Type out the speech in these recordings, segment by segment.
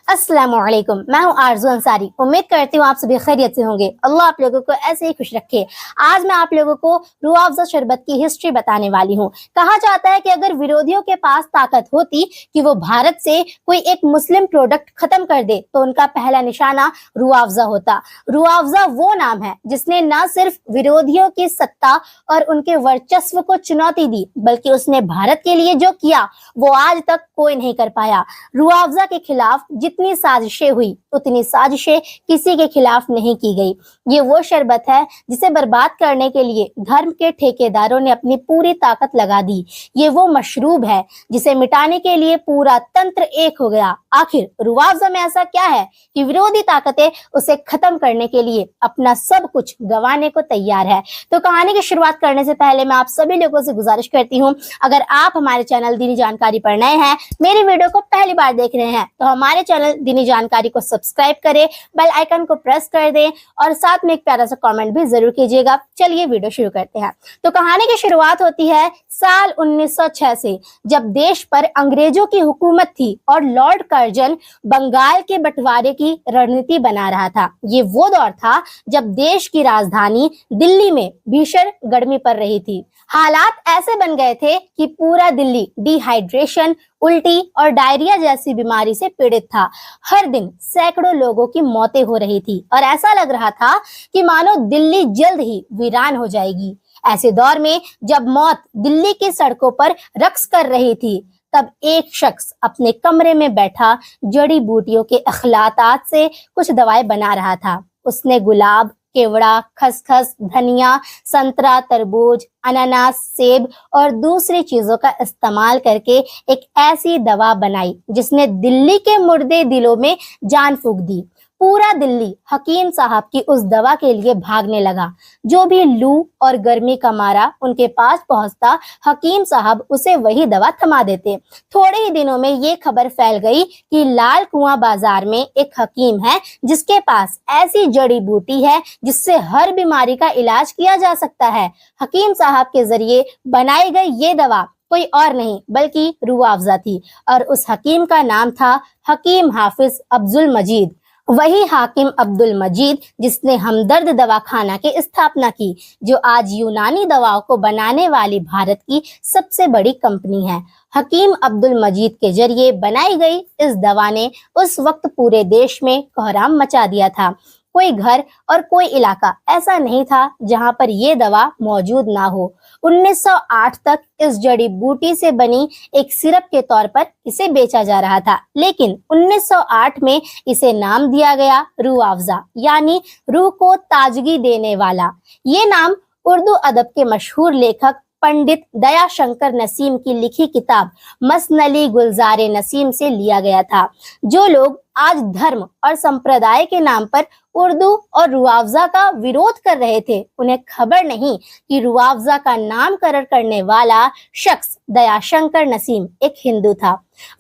अस्सलामुअलैकुम, मैं हूँ आरज़ू अंसारी। उम्मीद करती हूँ आप सभी खैरियत से होंगे। अल्लाह आप लोगों को ऐसे ही खुश रखे। आज मैं आप लोगों को रूह अफ़ज़ा शरबत की हिस्ट्री बताने वाली हूँ। कहा जाता है कि अगर विरोधियों के पास ताकत होती कि वो भारत से कोई एक मुस्लिम प्रोडक्ट खत्म कर दे तो उनका पहला निशाना रूह अफ़ज़ा होता। रूह अफ़ज़ा वो नाम है जिसने न सिर्फ विरोधियों की सत्ता और उनके वर्चस्व को चुनौती दी, बल्कि उसने भारत के लिए जो किया वो आज तक कोई नहीं कर पाया। रूह अफ़ज़ा के खिलाफ जितनी साजिशें हुई उतनी साजिशें किसी के खिलाफ नहीं की गई। ये वो शरबत है जिसे बर्बाद करने के लिए धर्म के ठेकेदारों ने अपनी पूरी ताकत लगा दी। ये वो मशरूब है जिसे मिटाने के लिए पूरा तंत्र एक हो गया। आखिर रूह अफ़ज़ा में ऐसा क्या है कि विरोधी ताकतें उसे खत्म करने के लिए अपना सब कुछ गंवाने को तैयार है। तो कहानी की शुरुआत करने से पहले मैं आप सभी लोगों से गुजारिश करती हूँ, अगर आप हमारे चैनल दीनी जानकारी पर नए हैं, मेरी वीडियो को पहली बार देख रहे हैं, तो हमारे चैनल दीनी जानकारी को सब्सक्राइब करें, बेल आइकन को प्रेस कर दें और साथ में एक प्यारा सा कमेंट भी जरूर कीजिएगा। चलिए वीडियो शुरू करते हैं। तो कहानी की शुरुआत होती है साल 1906 से, जब देश पर अंग्रेजों की हुकूमत थी और लॉर्ड कर्जन बंगाल के बंटवारे की रणनीति बना रहा था। ये वो दौर था जब देश की राजधानी दिल्ली में भीषण गर्मी पड़ रही थी। हालात ऐसे बन गए थे कि पूरा दिल्ली डिहाइड्रेशन, उल्टी और डायरिया जैसी बीमारी से पीड़ित था। हर दिन सैकड़ों लोगों की मौतें हो रही थी और ऐसा लग रहा था कि मानो दिल्ली जल्द ही वीरान हो जाएगी। ऐसे दौर में जब मौत दिल्ली की सड़कों पर रक्स कर रही थी, तब एक शख्स अपने कमरे में बैठा जड़ी बूटियों के अखलातात से कुछ दवाएं बना रहा था। उसने गुलाब, केवड़ा, खसखस, धनिया, संतरा, तरबूज, अनानास, सेब और दूसरी चीजों का इस्तेमाल करके एक ऐसी दवा बनाई जिसने दिल्ली के मुर्दे दिलों में जान फूंक दी। पूरा दिल्ली हकीम साहब की उस दवा के लिए भागने लगा। जो भी लू और गर्मी का मारा उनके पास पहुंचता, हकीम साहब उसे वही दवा थमा देते। थोड़े ही दिनों में ये खबर फैल गई कि लाल कुआं बाजार में एक हकीम है जिसके पास ऐसी जड़ी बूटी है जिससे हर बीमारी का इलाज किया जा सकता है। हकीम साहब के जरिए बनाई गई ये दवा कोई और नहीं बल्कि रूह अफ़ज़ा थी और उस हकीम का नाम था हकीम हाफिज अब्दुल मजीद। वही हाकिम अब्दुल मजीद जिसने हमदर्द दवाखाना की स्थापना की, जो आज यूनानी दवाओं को बनाने वाली भारत की सबसे बड़ी कंपनी है। हकीम अब्दुल मजीद के जरिए बनाई गई इस दवा ने उस वक्त पूरे देश में कोहराम मचा दिया था। कोई घर और कोई इलाका ऐसा नहीं था जहां पर ये दवा मौजूद ना हो। 1908 तक इस जड़ी बूटी से बनी एक सिरप के तौर पर इसे बेचा जा रहा था, लेकिन 1908 में इसे नाम दिया गया रूह अफ़ज़ा, यानी रूह को ताजगी देने वाला। ये नाम उर्दू अदब के मशहूर लेखक पंडित दयाशंकर नसीम की लिखी किताब मसनली गुलजारे नसीम से लिया गया था। जो लोग आज धर्म और संप्रदाय के नाम पर उर्दू और रूह अफ़ज़ा का विरोध कर रहे थे, उन्हें खबर नहीं कि रूह अफ़ज़ा का नामकरण करने वाला शख्स दयाशंकर नसीम एक हिंदू था।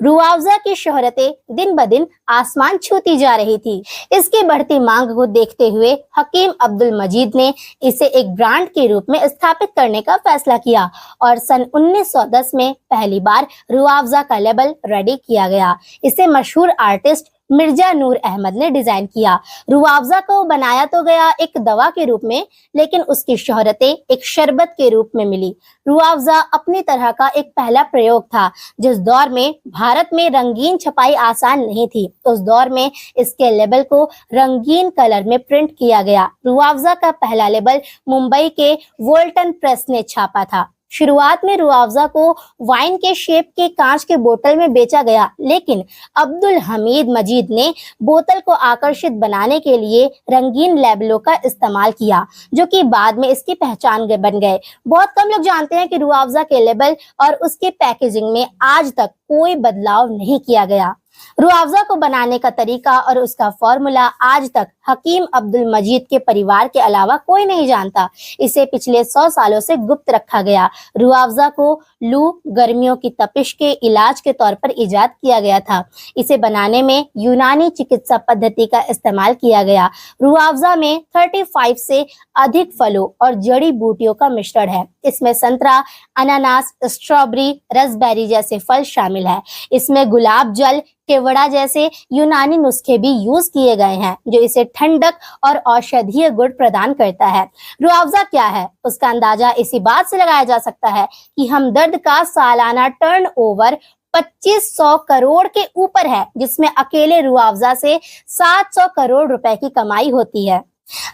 रूह अफ़ज़ा की शोहरतें दिन ब दिन आसमान छूती जा रही थी। इसकी बढ़ती मांग को देखते हुए हकीम अब्दुल मजीद ने इसे एक ब्रांड के रूप में स्थापित करने का फैसला किया और सन 1910 में पहली बार रूह अफ़ज़ा का लेबल रेडी किया गया। इसे मशहूर आर्टिस्ट मिर्जा नूर अहमद ने डिजाइन किया। रूह अफ़ज़ा को बनाया तो गया एक दवा के रूप में, लेकिन उसकी शोहरतें एक शरबत के रूप में मिली। रूह अफ़ज़ा अपनी तरह का एक पहला प्रयोग था। जिस दौर में भारत में रंगीन छपाई आसान नहीं थी, उस दौर में इसके लेबल को रंगीन कलर में प्रिंट किया गया। रूह अफ़ज़ा का पहला लेबल मुंबई के वोल्टन प्रेस ने छापा था। शुरुआत में रूह अफ़ज़ा को वाइन के शेप के कांच के बोतल में बेचा गया, लेकिन अब्दुल हमीद मजीद ने बोतल को आकर्षित बनाने के लिए रंगीन लेबलों का इस्तेमाल किया, जो कि बाद में इसकी पहचान बन गए। बहुत कम लोग जानते हैं कि रूह अफ़ज़ा के लेबल और उसके पैकेजिंग में आज तक कोई बदलाव नहीं किया गया। रूह अफ़ज़ा को बनाने का तरीका और उसका फॉर्मूला आज तक हकीम अब्दुल मजीद के परिवार के अलावा कोई नहीं जानता। इसे पिछले 100 सालों से गुप्त रखा गया। रूह अफ़ज़ा को लू, गर्मियों की तपिश के इलाज के तौर पर इजाद किया गया था। इसे बनाने में यूनानी चिकित्सा पद्धति का इस्तेमाल किया गया। रूह अफ़ज़ा में 35 से अधिक फलों और जड़ी बूटियों का मिश्रण है। इसमें संतरा, अनानास, स्ट्रॉबेरी, रसबेरी जैसे फल शामिल है। इसमें गुलाब जल, केवड़ा जैसे यूनानी नुस्खे भी यूज किए गए हैं जो इसे ठंडक और औषधीय गुण प्रदान करता है। रुआवजा क्या है? उसका अंदाजा इसी बात से लगाया जा सकता है कि हमदर्द का सालाना टर्नओवर 2500 करोड़ के ऊपर है, जिसमें अकेले रुआवजा से 700 करोड़ रुपए की कमाई होती है।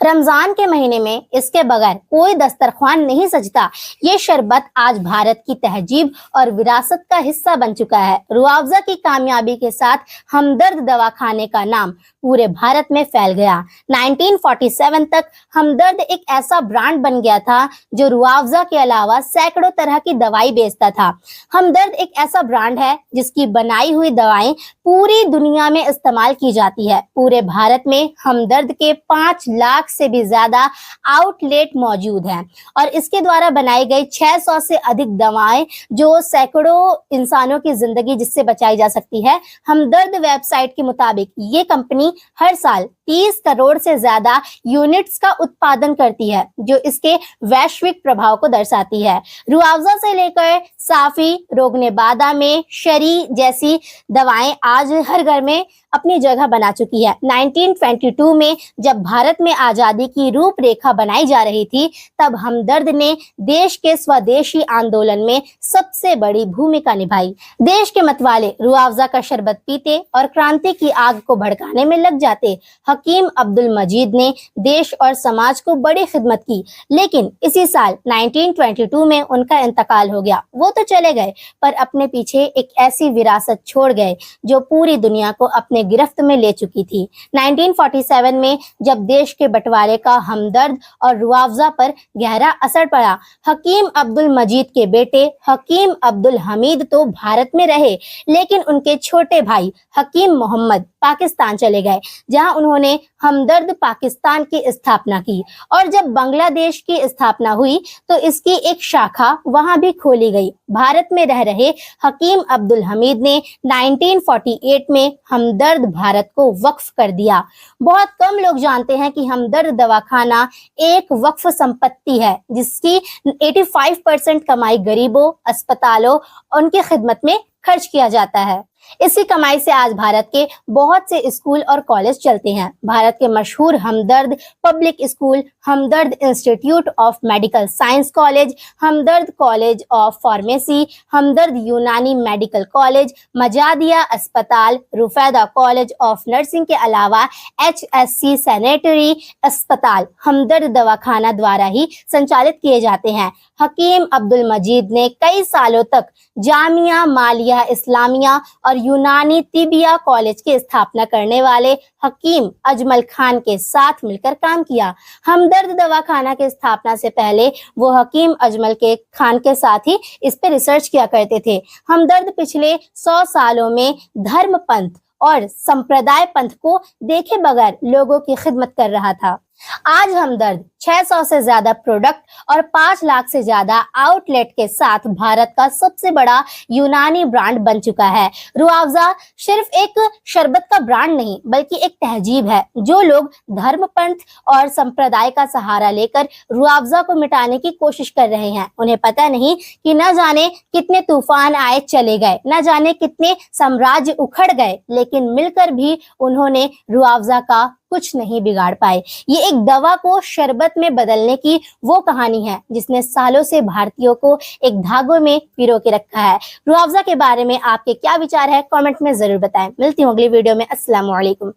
रमजान के महीने में इसके बगैर कोई दस्तरख्वान नहीं सजता। ये शरबत आज भारत की तहजीब और विरासत का हिस्सा बन चुका है। रुआवजा की कामयाबी के साथ हमदर्द दवाखाने का नाम पूरे भारत में फैल गया। 1947 तक हमदर्द एक ऐसा ब्रांड बन गया था जो रुआवजा के अलावा सैकड़ों तरह की दवाई बेचता था। हमदर्द एक ऐसा ब्रांड है जिसकी बनाई हुई दवाएं पूरी दुनिया में इस्तेमाल की जाती है। पूरे भारत में हमदर्द के 5 लाख से भी ज्यादा आउटलेट मौजूद हैं और इसके द्वारा बनाई गई 600 से अधिक दवाएं जो सैकड़ों इंसानों की जिंदगी जिससे बचाई जा सकती है। हमदर्द वेबसाइट के मुताबिक ये कंपनी हर साल 30 करोड़ से ज्यादा यूनिट्स का उत्पादन करती है, जो इसके वैश्विक प्रभाव को दर्शाती है। रुआवजा से लेकर साफी, रोगनेबादा में शरी जैसी दवाएं आज हर घर में अपनी जगह बना चुकी है। 1922 में जब भारत में आजादी की रूपरेखा बनाई जा रही थी, तब हमदर्द ने देश के स्वदेशी आंदोलन में सबसे बड़ी भूमिका निभाई। देश के मतवाले रुआवजा का शरबत पीते और क्रांति की आग को भड़काने में लग जाते। हकीम अब्दुल मजीद ने देश और समाज को बड़ी खिदमत की, लेकिन इसी साल 1922 में उनका इंतकाल हो गया। वो तो चले गए, पर अपने पीछे एक ऐसी विरासत छोड़ गए जो पूरी दुनिया को अपने गिरफ्त में ले चुकी थी। 1947 में जब देश के बंटवारे का हमदर्द और रुआवजा पर गहरा असर पड़ा, हकीम अब्दुल मजीद के बेटे हकीम अब्दुल हमीद तो भारत में रहे, लेकिन उनके छोटे भाई हकीम मोहम्मद पाकिस्तान चले गए, जहां उन्होंने हमदर्द पाकिस्तान की स्थापना की। और जब बांग्लादेश की स्थापना हुई तो इसकी एक शाखा वहां भी खोली गई। भारत में रह रहे हकीम अब्दुल हमीद ने 1948 में हमदर्द भारत को वक्फ कर दिया। बहुत कम लोग जानते हैं कि हमदर्द दवाखाना एक वक्फ संपत्ति है जिसकी 85% कमाई गरीबों, अस्पतालों उनकी खिदमत में खर्च किया जाता है। इसी कमाई से आज भारत के बहुत से स्कूल और कॉलेज चलते हैं। भारत के मशहूर Hamdard public school, Hamdard institute of medical science college, Hamdard college of pharmacy, Hamdard Unani medical college, मजादिया अस्पताल, रुफैदा कॉलेज ऑफ नर्सिंग के अलावा HSC सैनिटरी अस्पताल हमदर्द दवाखाना द्वारा ही संचालित किए जाते हैं। हकीम अब्दुल मजीद ने कई सालों तक जामिया मालिया इस्लामिया और यूनानी तिबिया कॉलेज की स्थापना करने वाले हकीम अजमल खान के साथ मिलकर काम किया। हमदर्द दवाखाना की स्थापना से पहले वो हकीम अजमल के खान के साथ ही इस पे रिसर्च किया करते थे। हमदर्द पिछले 100 सालों में धर्म पंथ और संप्रदाय पंथ को देखे बगैर लोगों की खिदमत कर रहा था। आज हमदर्द 600 से ज्यादा प्रोडक्ट और 5 लाख से ज्यादा आउटलेट के साथ भारत का सबसे बड़ा यूनानी ब्रांड बन चुका है। रुआवजा सिर्फ एक शरबत का ब्रांड नहीं, बल्कि एक तहजीब है। जो लोग धर्म पंथ और संप्रदाय का सहारा लेकर रुआवजा को मिटाने की कोशिश कर रहे हैं, उन्हें पता नहीं कि न जाने कितने तूफान आए चले गए, न जाने कितने साम्राज्य उखड़ गए, लेकिन मिलकर भी उन्होंने रुआवजा का कुछ नहीं बिगाड़ पाए। ये एक दवा को शरबत में बदलने की वो कहानी है जिसने सालों से भारतीयों को एक धागों में पिरो के रखा है। रुआवजा के बारे में आपके क्या विचार है, कमेंट में जरूर बताएं। मिलती हूँ अगली वीडियो में। अस्सलाम वालेकुम।